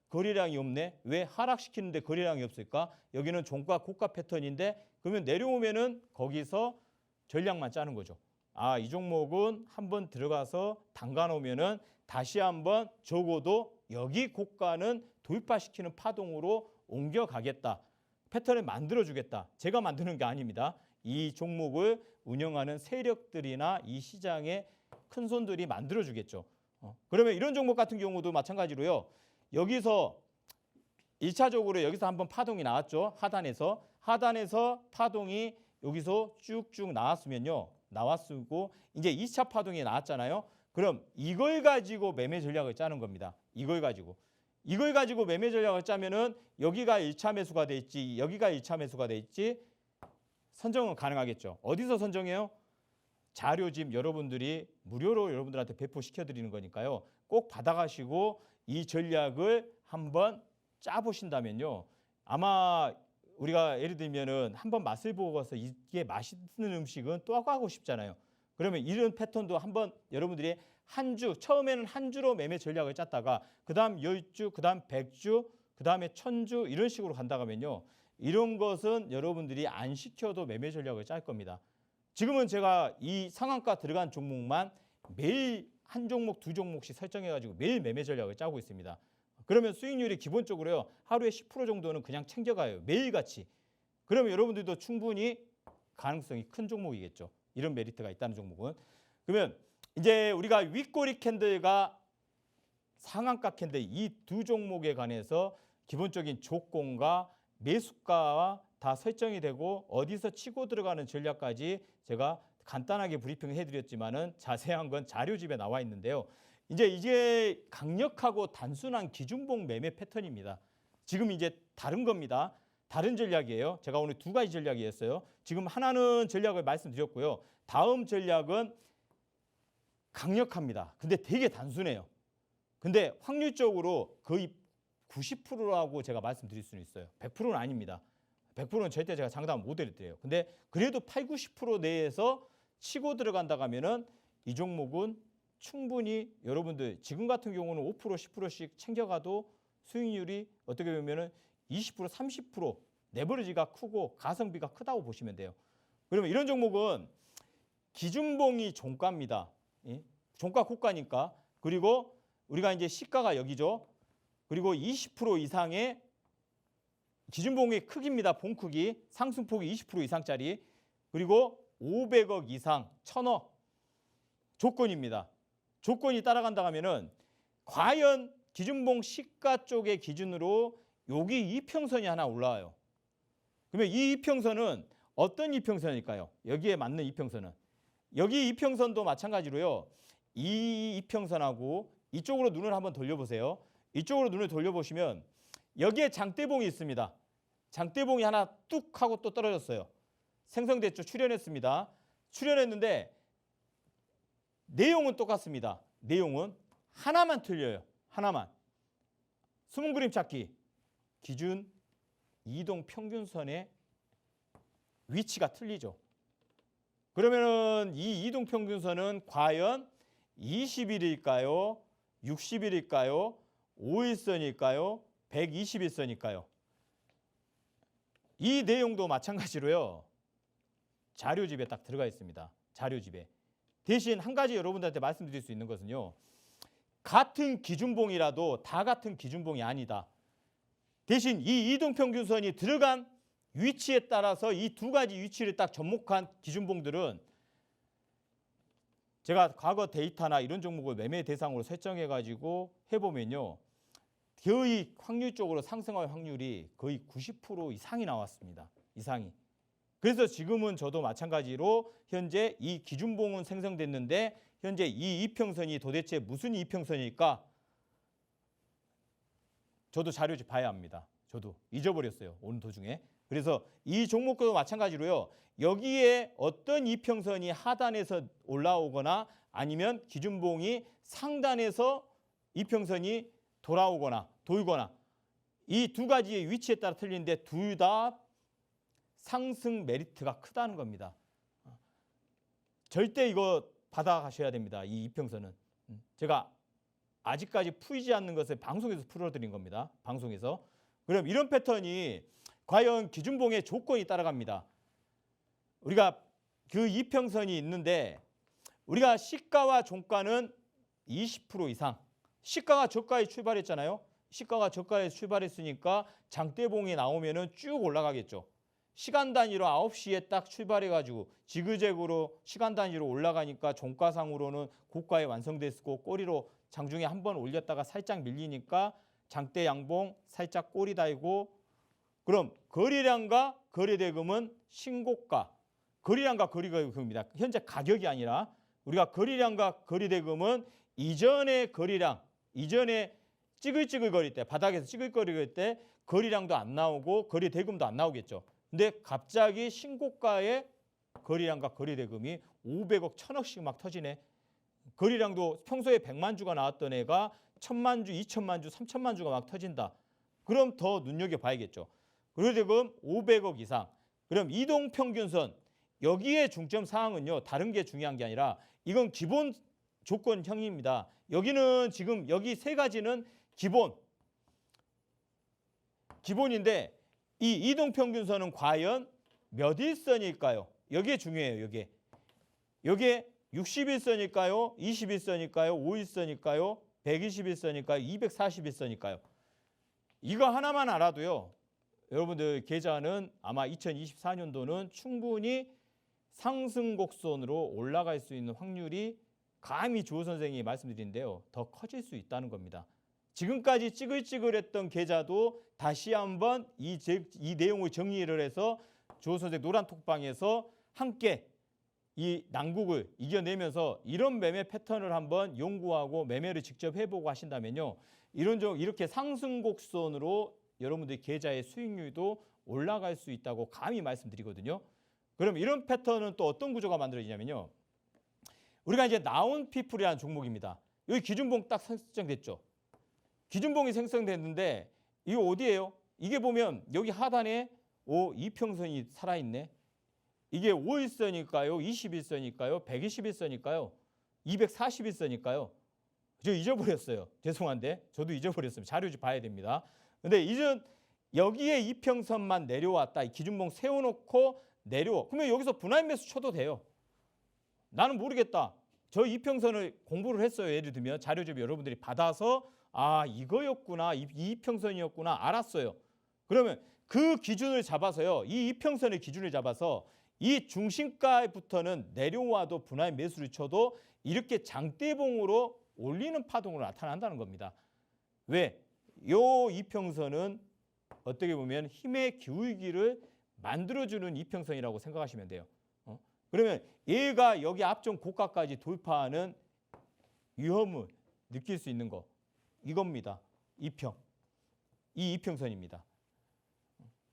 거래량이 없네. 왜 하락시키는데 거래량이 없을까? 여기는 종가 고가 패턴인데 그러면 내려오면은 거기서 전략만 짜는 거죠. 이 종목은 한번 들어가서 담가 놓으면은 다시 한번 적어도 여기 고가는 돌파시키는 파동으로 옮겨가겠다. 패턴을 만들어주겠다. 제가 만드는 게 아닙니다. 이 종목을 운영하는 세력들이나 이 시장의 큰 손들이 만들어주겠죠. 그러면 이런 종목 같은 경우도 마찬가지로요. 여기서 1차적으로 여기서 한번 파동이 나왔죠. 하단에서 파동이 여기서 쭉쭉 나왔으면요. 나왔고 이제 2차 파동이 나왔잖아요. 그럼 이걸 가지고 매매 전략을 짜는 겁니다. 이걸 가지고 매매 전략을 짜면은 여기가 1차 매수가 될지 여기가 2차 매수가 될지 선정은 가능하겠죠. 어디서 선정해요? 자료집 여러분들이 무료로 여러분들한테 배포시켜 드리는 거니까요. 꼭 받아가시고 이 전략을 한번 짜보신다면요. 아마 우리가 예를 들면은 한번 맛을 보고 가서 이게 맛있는 음식은 또 하고 싶잖아요. 그러면 이런 패턴도 한번 여러분들이 처음에는 한 주로 매매 전략을 짰다가 그다음 10주, 그다음 100주, 그다음에 1000주 이런 식으로 간다고 하면요. 이런 것은 여러분들이 안 시켜도 매매 전략을 짤 겁니다. 지금은 제가 이 상한가 들어간 종목만 매일 한 종목, 두 종목씩 설정해가지고 매일 매매 전략을 짜고 있습니다. 그러면 수익률이 기본적으로요. 하루에 10% 정도는 그냥 챙겨가요. 매일같이. 그러면 여러분들도 충분히 가능성이 큰 종목이겠죠. 이런 메리트가 있다는 종목은. 그러면 이제 우리가 윗꼬리 캔들과 상한가 캔들 이 두 종목에 관해서 기본적인 조건과 매수가와 다 설정이 되고 어디서 치고 들어가는 전략까지 제가 간단하게 브리핑을 해드렸지만은 자세한 건 자료집에 나와 있는데요. 이제 강력하고 단순한 기준봉 매매 패턴입니다. 지금 이제 다른 겁니다. 다른 전략이에요. 제가 오늘 두 가지 전략이었어요. 지금 하나는 전략을 말씀드렸고요. 다음 전략은 강력합니다. 근데 되게 단순해요. 근데 확률적으로 거의 90%라고 제가 말씀드릴 수는 있어요. 100%는 아닙니다. 100%는 절대 제가 장담 못 해드려요. 근데 그래도 80-90% 내에서 치고 들어간다고 하면은 이 종목은 충분히 여러분들 지금 같은 경우는 5% 10%씩 챙겨가도 수익률이 어떻게 보면은 20% 30% 레버리지가 크고 가성비가 크다고 보시면 돼요. 그러면 이런 종목은 기준봉이 종가입니다. 종가 고가니까. 그리고 우리가 이제 시가가 여기죠. 그리고 20% 이상의 기준봉의 크기입니다. 봉 크기. 상승폭이 20% 이상짜리. 그리고 500억 이상 1000억 조건입니다. 조건이 따라간다 하면은 과연 기준봉 시가 쪽의 기준으로 여기 이평선이 하나 올라와요. 그러면 이 이평선은 어떤 이평선일까요? 여기에 맞는 이평선은. 여기 이평선도 마찬가지로요. 이 이평선하고 이쪽으로 눈을 한번 돌려보세요. 이쪽으로 눈을 돌려보시면 여기에 장대봉이 있습니다. 장대봉이 하나 뚝 하고 또 떨어졌어요. 생성됐죠. 출현했습니다. 출현했는데 내용은 똑같습니다. 내용은 하나만 틀려요. 하나만. 숨은 그림 찾기. 기준 이동 평균선의 위치가 틀리죠. 그러면은 이 이동 평균선은 과연 20일일까요? 60일일까요? 5일선일까요? 120일선일까요? 이 내용도 마찬가지로요. 자료집에 딱 들어가 있습니다. 자료집에. 대신 한 가지 여러분들한테 말씀드릴 수 있는 것은요. 같은 기준봉이라도 다 같은 기준봉이 아니다. 대신 이 이동평균선이 들어간 위치에 따라서 이 두 가지 위치를 딱 접목한 기준봉들은 제가 과거 데이터나 이런 종목을 매매 대상으로 설정해가지고 해보면요. 거의 확률적으로 상승할 확률이 거의 90% 이상이 나왔습니다. 이상이. 그래서 지금은 저도 마찬가지로 현재 이 기준봉은 생성됐는데 현재 이 이평선이 도대체 무슨 이평선일까? 저도 자료집 봐야 합니다. 저도 잊어버렸어요. 오는 도중에. 그래서 이 종목도 마찬가지로요. 여기에 어떤 이평선이 하단에서 올라오거나 아니면 기준봉이 상단에서 이평선이 돌아오거나 돌거나 이 두 가지의 위치에 따라 틀리는데 둘 다 상승 메리트가 크다는 겁니다. 절대 이거 받아가셔야 됩니다. 이 이평선은. 제가 아직까지 풀지 않는 것을 방송에서 풀어드린 겁니다. 방송에서. 그럼 이런 패턴이 과연 기준봉의 조건이 따라갑니다. 우리가 그 이평선이 있는데 우리가 시가와 종가는 20% 이상. 시가가 저가에 출발했잖아요. 시가가 저가에 출발했으니까 장대봉이 나오면은 쭉 올라가겠죠. 시간 단위로 9시에 딱 출발해가지고 지그재그로 시간 단위로 올라가니까 종가상으로는 고가에 완성됐고 꼬리로 장중에 한 번 올렸다가 살짝 밀리니까 장대 양봉 살짝 꼬리 달고 그럼 거래량과 거래대금은 신고가. 거래량과 거래대금입니다. 현재 가격이 아니라 우리가 거래량과 거래대금은 이전의 거래량, 이전에 찌글찌글 거릴 때 바닥에서 찌글거릴 때 거래량도 안 나오고 거래대금도 안 나오겠죠. 근데 갑자기 신고가의 거래량과 거래대금이 500억, 1000억씩 막 터지네. 거래량도 평소에 100만 주가 나왔던 애가 1000만 주, 2000만 주, 3000만 주가 막 터진다. 그럼 더 눈여겨봐야겠죠. 거래대금 500억 이상. 그럼 이동평균선 여기에 중점 사항은요. 다른 게 중요한 게 아니라 이건 기본 조건형입니다. 여기는 지금 여기 세 가지는 기본인데 이 이동평균선은 과연 몇 일선일까요? 여기에 중요해요. 여기에 60일선일까요? 20일선일까요? 5일선일까요? 120일선일까요? 240일선일까요? 이거 하나만 알아도요. 여러분들 계좌는 아마 2024년도는 충분히 상승곡선으로 올라갈 수 있는 확률이 감히 조 선생님이 말씀드리는데요. 더 커질 수 있다는 겁니다. 지금까지 찌글찌글했던 계좌도 다시 한번 이 내용을 정리를 해서 조 선생 노란톡방에서 함께 이 난국을 이겨내면서 이런 매매 패턴을 한번 연구하고 매매를 직접 해보고 하신다면요. 이렇게 상승곡선으로 여러분들 계좌의 수익률도 올라갈 수 있다고 감히 말씀드리거든요. 그럼 이런 패턴은 또 어떤 구조가 만들어지냐면요. 우리가 이제 나온피플이라는 종목입니다. 여기 기준봉 딱 설정됐죠. 기준봉이 생성됐는데 이거 어디예요? 이게 보면 여기 하단에 이평선이 살아있네. 이게 5일선일까요? 21선일까요? 121선일까요? 241선일까요? 저 잊어버렸어요. 죄송한데 저도 잊어버렸습니다. 자료집 봐야 됩니다. 근데 이전 여기에 이평선만 내려왔다. 이 기준봉 세워놓고 내려와. 그러면 여기서 분할 매수 쳐도 돼요. 나는 모르겠다. 저 이평선을 공부를 했어요. 예를 들면 자료집 여러분들이 받아서 아 이거였구나. 이 이평선이었구나. 알았어요. 그러면 그 기준을 잡아서요. 이 이평선의 기준을 잡아서 이 중심가부터는 내려와도 분할 매수를 쳐도 이렇게 장대봉으로 올리는 파동으로 나타난다는 겁니다. 왜? 요 이평선은 어떻게 보면 힘의 기울기를 만들어주는 이평선이라고 생각하시면 돼요. 그러면 얘가 여기 앞전 고가까지 돌파하는 위험을 느낄 수 있는 거 이겁니다. 이 이평선입니다.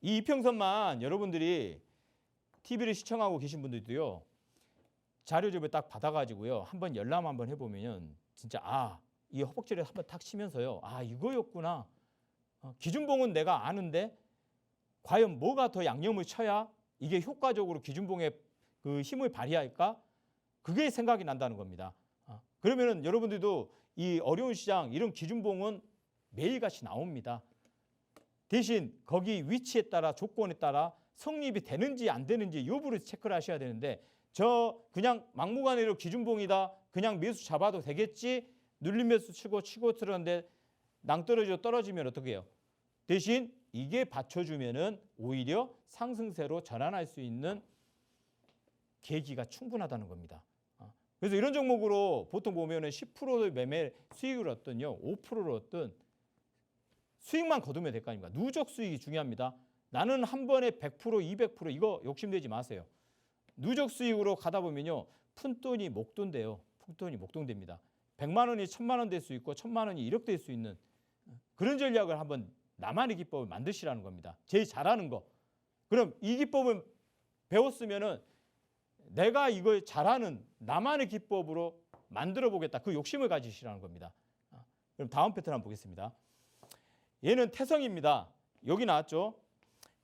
이 이평선만 여러분들이 TV를 시청하고 계신 분들도요. 자료집을 딱 받아가지고요. 한번 열람 한번 해보면 진짜 이 허벅지를 한번 탁 치면서요. 아, 이거였구나. 기준봉은 내가 아는데 과연 뭐가 더 양념을 쳐야 이게 효과적으로 기준봉에 그 힘을 발휘할까? 그게 생각이 난다는 겁니다. 그러면은 여러분들도 이 어려운 시장 이런 기준봉은 매일같이 나옵니다. 대신 거기 위치에 따라 조건에 따라 성립이 되는지 안 되는지 여부를 체크를 하셔야 되는데 저 그냥 막무가내로 기준봉이다 그냥 매수 잡아도 되겠지 눌림 매수 치고 들었는데 낭떠러지로 떨어지면 어떻게 해요? 대신 이게 받쳐주면은 오히려 상승세로 전환할 수 있는 계기가 충분하다는 겁니다. 그래서 이런 종목으로 보통 보면은 10%의 매매 수익을 얻든요, 5%를 얻든 수익만 거두면 될 거 아닙니까? 누적 수익이 중요합니다. 나는 한 번에 100%, 200% 이거 욕심내지 마세요. 누적 수익으로 가다 보면요, 푼돈이 목돈돼요. 푼돈이 목돈됩니다. 100만 원이 1000만 원 될 수 있고 1000만 원이 1억 될 수 있는 그런 전략을 한번 나만의 기법을 만드시라는 겁니다. 제일 잘하는 거. 그럼 이 기법을 배웠으면은 내가 이걸 잘하는 나만의 기법으로 만들어 보겠다. 그 욕심을 가지시라는 겁니다. 그럼 다음 패턴 한번 보겠습니다. 얘는 태성입니다. 여기 나왔죠.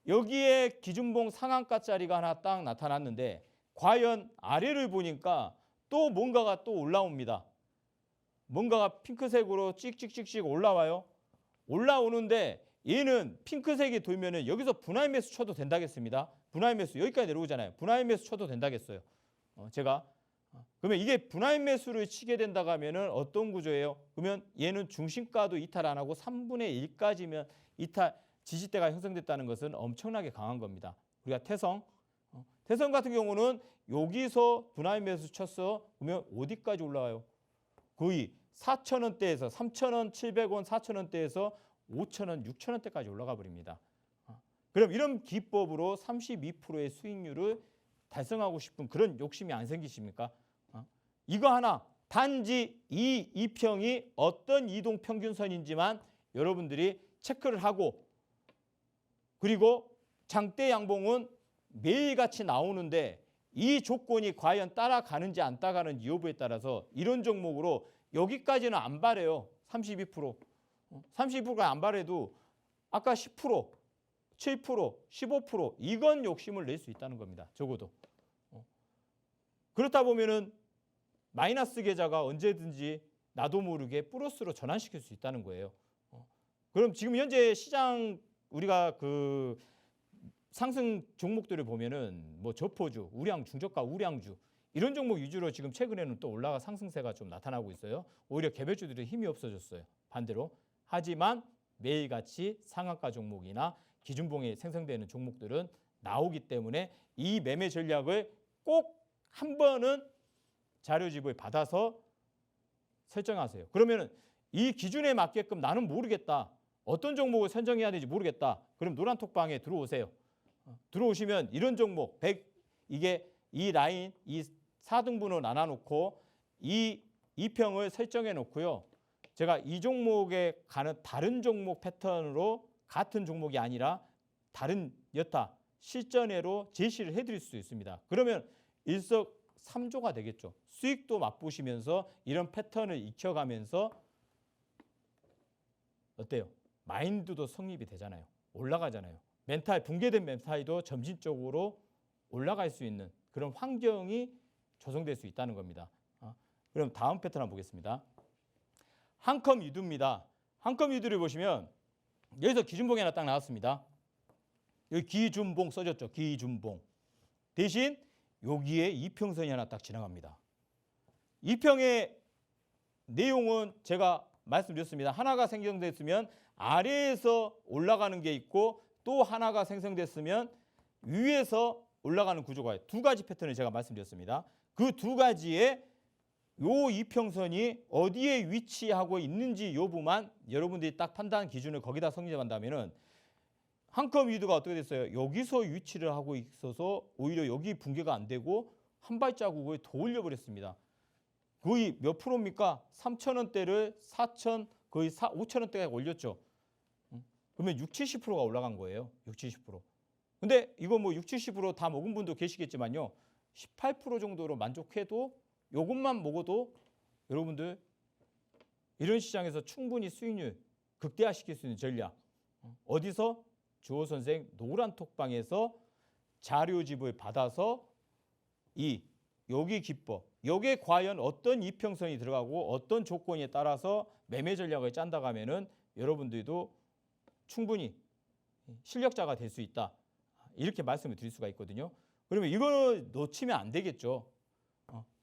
여기에 기준봉 상한가짜리가 하나 딱 나타났는데 과연 아래를 보니까 또 뭔가가 또 올라옵니다. 뭔가가 핑크색으로 찍찍찍찍 올라와요. 올라오는데 얘는 핑크색이 돌면은 여기서 분할 매수 쳐도 된다겠습니다. 분할 매수 여기까지 내려오잖아요. 분할 매수 쳐도 된다겠어요. 제가 그러면 이게 분할 매수를 치게 된다고 하면은 어떤 구조예요? 그러면 얘는 중심가도 이탈 안 하고 3분의 1까지면 이탈 지지대가 형성됐다는 것은 엄청나게 강한 겁니다. 우리가 태성 같은 경우는 여기서 분할 매수 쳤어. 그러면 어디까지 올라와요? 거의 4,000원대에서 3,000원, 700원, 4,000원대에서 5,000원, 6,000원대까지 올라가 버립니다. 그럼 이런 기법으로 32%의 수익률을 달성하고 싶은 그런 욕심이 안 생기십니까? 이거 하나 단지 이 이평이 어떤 이동평균선인지만 여러분들이 체크를 하고 그리고 장대 양봉은 매일같이 나오는데 이 조건이 과연 따라가는지 안 따라가는지 여부에 따라서 이런 종목으로 여기까지는 안 바래요. 32%. 32%가 안 바래도 아까 10%, 7%, 15% 이건 욕심을 낼 수 있다는 겁니다. 적어도. 그렇다 보면은 마이너스 계좌가 언제든지 나도 모르게 플러스로 전환시킬 수 있다는 거예요. 그럼 지금 현재 시장 우리가 그 상승 종목들을 보면은 뭐 저포주, 우량, 중저가, 우량주 이런 종목 위주로 지금 최근에는 또 올라가 상승세가 좀 나타나고 있어요. 오히려 개별주들이 힘이 없어졌어요. 반대로. 하지만 매일같이 상한가 종목이나 기준봉이 생성되는 종목들은 나오기 때문에 이 매매 전략을 꼭 한 번은 자료집을 받아서 설정하세요. 그러면은 이 기준에 맞게끔 나는 모르겠다. 어떤 종목을 선정해야 되는지 모르겠다. 그럼 노란톡방에 들어오세요. 들어오시면 이런 종목 100 이게 이 라인 이 4등분으로 나눠놓고 이 이평을 설정해 놓고요. 제가 이 종목에 가는 다른 종목 패턴으로 같은 종목이 아니라 다른 여타 실전외로 제시를 해드릴 수 있습니다. 그러면 일석삼조가 되겠죠. 수익도 맛보시면서 이런 패턴을 익혀가면서 어때요? 마인드도 성립이 되잖아요. 올라가잖아요. 멘탈 붕괴된 멘탈도 점진적으로 올라갈 수 있는 그런 환경이 조성될 수 있다는 겁니다. 그럼 다음 패턴 한번 보겠습니다. 한컴 유두입니다. 한컴 유두를 보시면 여기서 기준봉이 하나 딱 나왔습니다. 여기 기준봉 써졌죠. 기준봉. 대신 여기에 이평선이 하나 딱 지나갑니다. 이평의 내용은 제가 말씀드렸습니다. 하나가 생성됐으면 아래에서 올라가는 게 있고 또 하나가 생성됐으면 위에서 올라가는 구조가 두 가지 패턴을 제가 말씀드렸습니다. 그 두 가지의 요 이평선이 어디에 위치하고 있는지 여부만 여러분들이 딱 판단 기준을 거기다 성립한다면은 한컴 위드가 어떻게 됐어요? 여기서 위치를 하고 있어서 오히려 여기 붕괴가 안 되고 한 발자국을 더 올려버렸습니다. 거의 몇 프로입니까? 3,000원대를 4,000 거의 5,000원대까지 올렸죠. 그러면 60, 70%가 올라간 거예요. 60, 70%. 근데 이거 뭐 60, 70%다 먹은 분도 계시겠지만요. 18% 정도로 만족해도 이것만 먹어도 여러분들 이런 시장에서 충분히 수익률 극대화시킬 수 있는 전략. 어디서? 주호 선생 노란 톡방에서 자료집을 받아서 여기 기법, 여기에 과연 어떤 이평선이 들어가고 어떤 조건에 따라서 매매 전략을 짠다고 하면은 여러분들도 충분히 실력자가 될 수 있다. 이렇게 말씀을 드릴 수가 있거든요. 그러면 이걸 놓치면 안 되겠죠.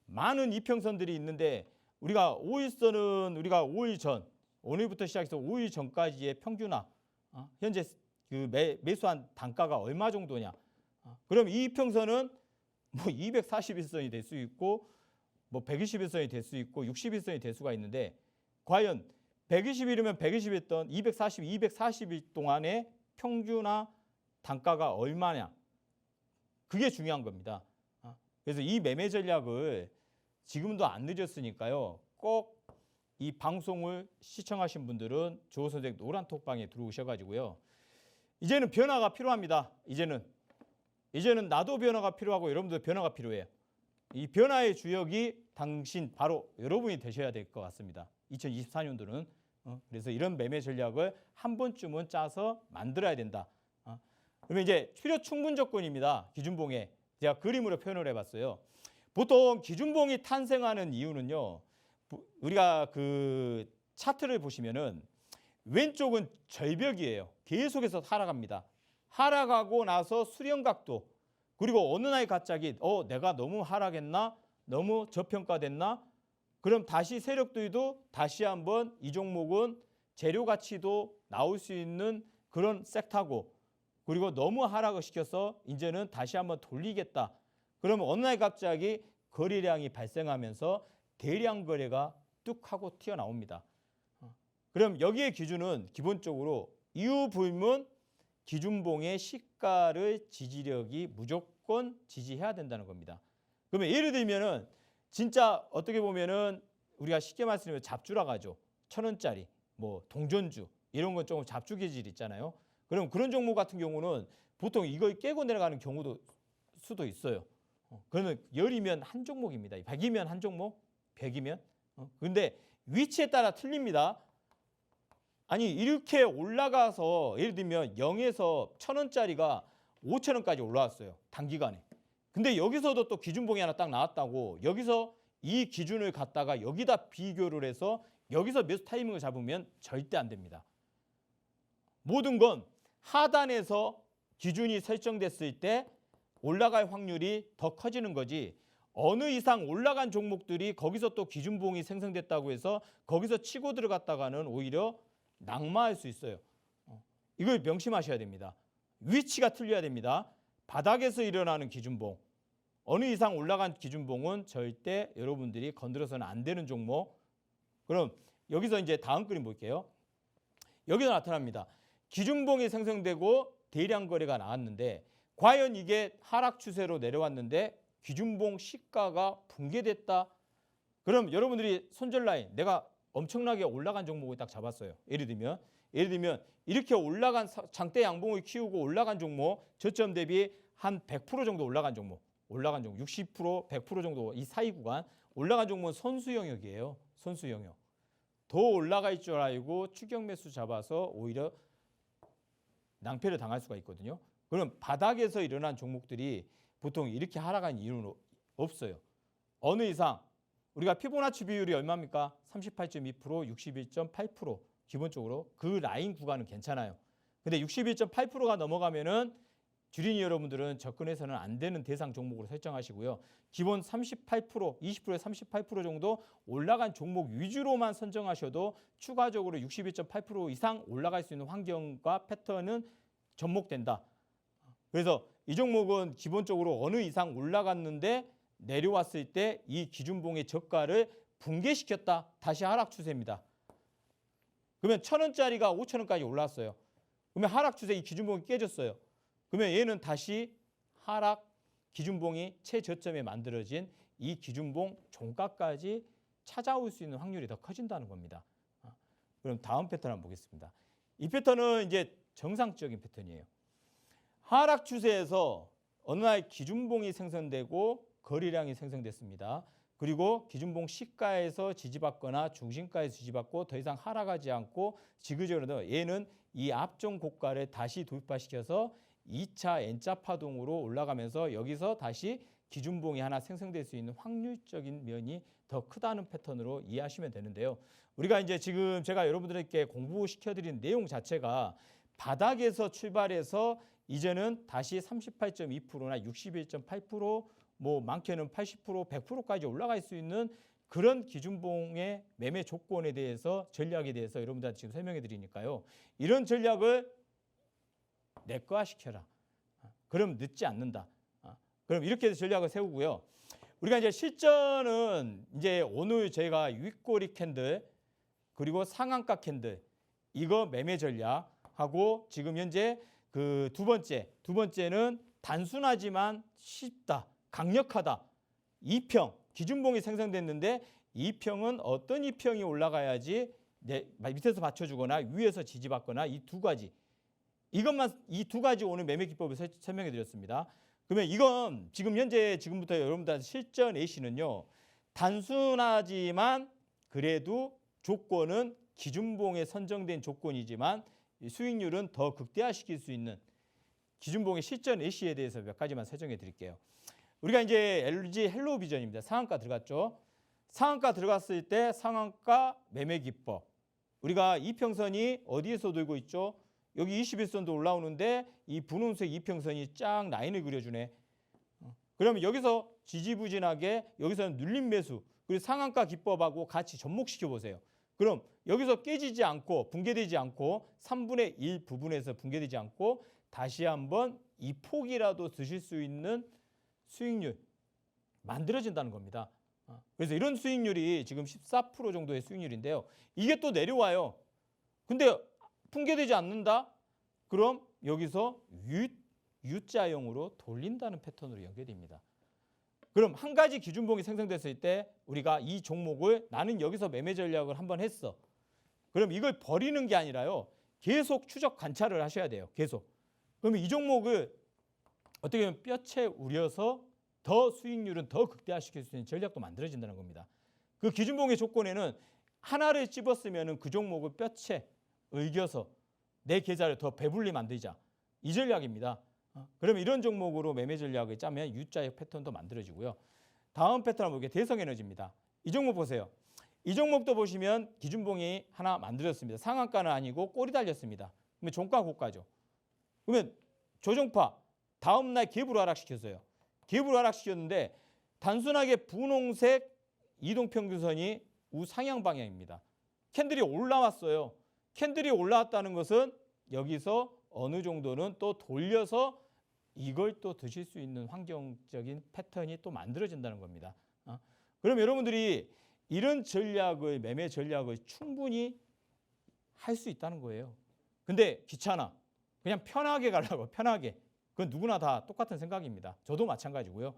많은 이평선들이 있는데 우리가 5일선은 우리가 5일 전, 오늘부터 시작해서 5일 전까지의 평균화, 현재 그 매수한 단가가 얼마 정도냐. 그럼 이 이평선은 뭐 241선이 될 수 있고 뭐 121선이 될 수 있고 61선이 될 수가 있는데 과연 120일이면 120일 240일 동안의 평균화 단가가 얼마냐. 그게 중요한 겁니다. 그래서 이 매매 전략을 지금도 안 늦었으니까요. 꼭 이 방송을 시청하신 분들은 주호 선생 노란 톡방에 들어오셔가지고요. 이제는 변화가 필요합니다. 이제는 나도 변화가 필요하고 여러분도 변화가 필요해요. 이 변화의 주역이 당신 바로 여러분이 되셔야 될 것 같습니다. 2024년도는. 그래서 이런 매매 전략을 한 번쯤은 짜서 만들어야 된다. 그러면 이제 필요 충분 조건입니다. 기준봉에 제가 그림으로 표현을 해봤어요. 보통 기준봉이 탄생하는 이유는요. 우리가 그 차트를 보시면은 왼쪽은 절벽이에요. 계속해서 하락합니다. 하락하고 나서 수렴각도 그리고 어느 날 갑자기 내가 너무 하락했나? 너무 저평가됐나? 그럼 다시 세력들도 다시 한번 이 종목은 재료 가치도 나올 수 있는 그런 섹터고 그리고 너무 하락을 시켜서 이제는 다시 한번 돌리겠다. 그러면 어느 날 갑자기 거래량이 발생하면서 대량 거래가 뚝 하고 튀어나옵니다. 그럼 여기에 기준은 기본적으로 이유 불문 기준봉의 시가를 지지력이 무조건 지지해야 된다는 겁니다. 그러면 예를 들면은 진짜 어떻게 보면은 우리가 쉽게 말씀드리면 잡주라고 하죠. 1,000원짜리 뭐 동전주 이런 건 조금 잡주 기질 있잖아요. 그럼 그런 종목 같은 경우는 보통 이걸 깨고 내려가는 경우도 수도 있어요. 그러면 10이면 한 종목입니다. 100이면 한 종목, 100이면. 근데 위치에 따라 틀립니다. 아니 이렇게 올라가서 예를 들면 0에서 1,000원짜리가 5,000원까지 올라왔어요. 단기간에. 근데 여기서도 또 기준봉이 하나 딱 나왔다고 여기서 이 기준을 갖다가 여기다 비교를 해서 여기서 매수 타이밍을 잡으면 절대 안 됩니다. 모든 건 하단에서 기준이 설정됐을 때 올라갈 확률이 더 커지는 거지 어느 이상 올라간 종목들이 거기서 또 기준봉이 생성됐다고 해서 거기서 치고 들어갔다가는 오히려 낙마할 수 있어요. 이걸 명심하셔야 됩니다. 위치가 틀려야 됩니다. 바닥에서 일어나는 기준봉. 어느 이상 올라간 기준봉은 절대 여러분들이 건드려서는 안 되는 종목. 그럼 여기서 이제 다음 그림 볼게요. 여기서 나타납니다. 기준봉이 생성되고 대량 거래가 나왔는데 과연 이게 하락 추세로 내려왔는데 기준봉 시가가 붕괴됐다. 그럼 여러분들이 손절 라인 내가 엄청나게 올라간 종목을 딱 잡았어요. 예를 들면 이렇게 올라간 장대 양봉을 키우고 올라간 종목 저점 대비 한 100% 정도 올라간 종목 60%, 100% 정도 이 사이 구간 올라간 종목은 선수 영역이에요. 선수 영역. 더 올라갈 줄 알고 추격 매수 잡아서 오히려 낭패를 당할 수가 있거든요. 그럼 바닥에서 일어난 종목들이 보통 이렇게 하락한 이유는 없어요. 어느 이상 우리가 피보나치 비율이 얼마입니까? 38.2%, 61.8% 기본적으로 그 라인 구간은 괜찮아요. 근데 61.8%가 넘어가면은 주린이 여러분들은 접근해서는 안 되는 대상 종목으로 설정하시고요. 기본 38%, 20%에 38% 정도 올라간 종목 위주로만 선정하셔도 추가적으로 61.8% 이상 올라갈 수 있는 환경과 패턴은 접목된다. 그래서 이 종목은 기본적으로 어느 이상 올라갔는데 내려왔을 때 이 기준봉의 저가를 붕괴시켰다. 다시 하락 추세입니다. 그러면 1,000원짜리가 5,000원까지 올라왔어요. 그러면 하락 추세 이 기준봉이 깨졌어요. 그러면 얘는 다시 하락 기준봉이 최저점에 만들어진 이 기준봉 종가까지 찾아올 수 있는 확률이 더 커진다는 겁니다. 그럼 다음 패턴 한번 보겠습니다. 이 패턴은 이제 정상적인 패턴이에요. 하락 추세에서 어느 날 기준봉이 생성되고 거래량이 생성됐습니다. 그리고 기준봉 시가에서 지지받거나 중심가에서 지지받고 더 이상 하락하지 않고 지그재그로 얘는 이 앞종 고가를 다시 돌파시켜서 2차 N자 파동으로 올라가면서 여기서 다시 기준봉이 하나 생성될 수 있는 확률적인 면이 더 크다는 패턴으로 이해하시면 되는데요. 우리가 이제 지금 제가 여러분들에게 공부시켜드린 내용 자체가 바닥에서 출발해서 이제는 다시 38.2%나 61.8%, 뭐 많게는 80%, 100%까지 올라갈 수 있는 그런 기준봉의 매매 조건에 대해서 전략에 대해서 여러분들한테 지금 설명해 드리니까요. 이런 전략을 내꺼화시켜라. 그럼 늦지 않는다. 그럼 이렇게 해서 전략을 세우고요. 우리가 이제 실전은 이제 오늘 저희가 윗꼬리 캔들 그리고 상한가 캔들 이거 매매 전략하고 지금 현재 그 두 번째는 단순하지만 쉽다, 강력하다. 2평 기준봉이 생성됐는데 2평은 어떤 2평이 올라가야지 밑에서 받쳐주거나 위에서 지지받거나 이 두 가지 이것만 이 두 가지 오늘 매매 기법을 설명해 드렸습니다. 그러면 이건 지금부터 여러분들 실전 A씨는요. 단순하지만 그래도 조건은 기준봉에 선정된 조건이지만 수익률은 더 극대화시킬 수 있는 기준봉의 실전 A씨에 대해서 몇 가지만 설정해 드릴게요. 우리가 이제 LG 헬로비전입니다. 상한가 들어갔죠. 상한가 들어갔을 때 상한가 매매 기법. 우리가 이평선이 어디에서 돌고 있죠? 여기 21선도 올라오는데 이 분홍색 이평선이 쫙 라인을 그려주네. 그러면 여기서 지지부진하게 여기서는 눌림 매수 그리고 상한가 기법하고 같이 접목시켜 보세요. 그럼 여기서 깨지지 않고 붕괴되지 않고 3분의 1 부분에서 붕괴되지 않고 다시 한번 이 폭이라도 드실 수 있는 수익률 만들어진다는 겁니다. 그래서 이런 수익률이 지금 14% 정도의 수익률인데요. 이게 또 내려와요. 근데 붕괴되지 않는다? 그럼 여기서 U자형으로 돌린다는 패턴으로 연결됩니다. 그럼 한 가지 기준봉이 생성됐을 때 우리가 이 종목을 나는 여기서 매매 전략을 한번 했어. 그럼 이걸 버리는 게 아니라요. 계속 추적 관찰을 하셔야 돼요. 계속. 그러면 이 종목을 어떻게 보면 뼈채 우려서 더 수익률은 더 극대화시킬 수 있는 전략도 만들어진다는 겁니다. 그 기준봉의 조건에는 하나를 찝었으면 그 종목을 뼈채 의겨서 내 계좌를 더 배불리 만들자. 이 전략입니다. 그러면 이런 종목으로 매매 전략을 짜면 U자형 패턴도 만들어지고요. 다음 패턴 한번 볼게요. 대성에너지입니다. 이 종목 보세요. 이 종목도 보시면 기준봉이 하나 만들어졌습니다. 상한가는 아니고 꼬리 달렸습니다. 그러면 종가 고가죠. 그러면 조종파 다음 날 갭으로 하락시켰어요. 갭으로 하락시켰는데 단순하게 분홍색 이동평균선이 우상향 방향입니다. 캔들이 올라왔어요. 캔들이 올라왔다는 것은 여기서 어느 정도는 또 돌려서 이걸 또 드실 수 있는 환경적인 패턴이 또 만들어진다는 겁니다. 그럼 여러분들이 이런 전략을 매매 전략을 충분히 할 수 있다는 거예요. 근데 귀찮아. 그냥 편하게 가려고 편하게. 그건 누구나 다 똑같은 생각입니다. 저도 마찬가지고요.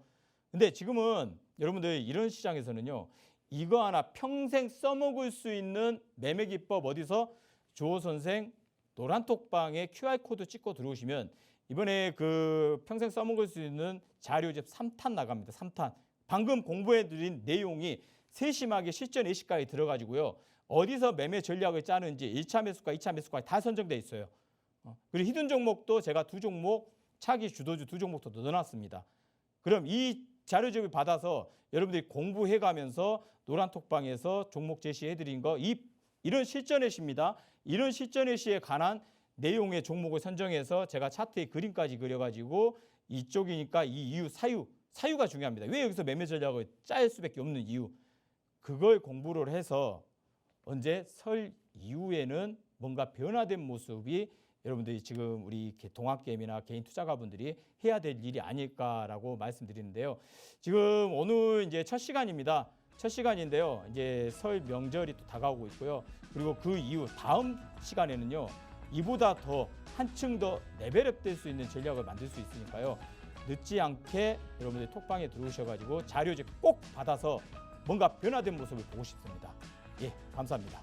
근데 지금은 여러분들 이런 시장에서는요. 이거 하나 평생 써먹을 수 있는 매매 기법 어디서 주호 선생 노란톡방에 QR코드 찍고 들어오시면 이번에 그 평생 써먹을 수 있는 자료집 3탄 나갑니다. 3탄. 방금 공부해드린 내용이 세심하게 실전 예시까지 들어가지고요. 어디서 매매 전략을 짜는지 1차 매수가, 2차 매수까지 다 선정돼 있어요. 그리고 히든 종목도 제가 두 종목, 차기 주도주 두 종목도 넣어놨습니다. 그럼 이 자료집을 받아서 여러분들이 공부해가면서 노란톡방에서 종목 제시해드린 거 이런 실전 예시입니다. 이런 실전 예시에 관한 내용의 종목을 선정해서 제가 차트에 그림까지 그려가지고 이쪽이니까 이 이유 사유가 중요합니다. 왜 여기서 매매 전략을 짤 수밖에 없는 이유. 그걸 공부를 해서 언제 설 이후에는 뭔가 변화된 모습이 여러분들이 지금 우리 동학개미나 개인 투자가분들이 해야 될 일이 아닐까라고 말씀드리는데요. 지금 오늘 이제 첫 시간입니다. 첫 시간인데요. 이제 설 명절이 또 다가오고 있고요. 그리고 그 이후 다음 시간에는요. 이보다 더 한층 더 레벨업 될 수 있는 전략을 만들 수 있으니까요. 늦지 않게 여러분들 톡방에 들어오셔가지고 자료집 꼭 받아서 뭔가 변화된 모습을 보고 싶습니다. 예, 감사합니다.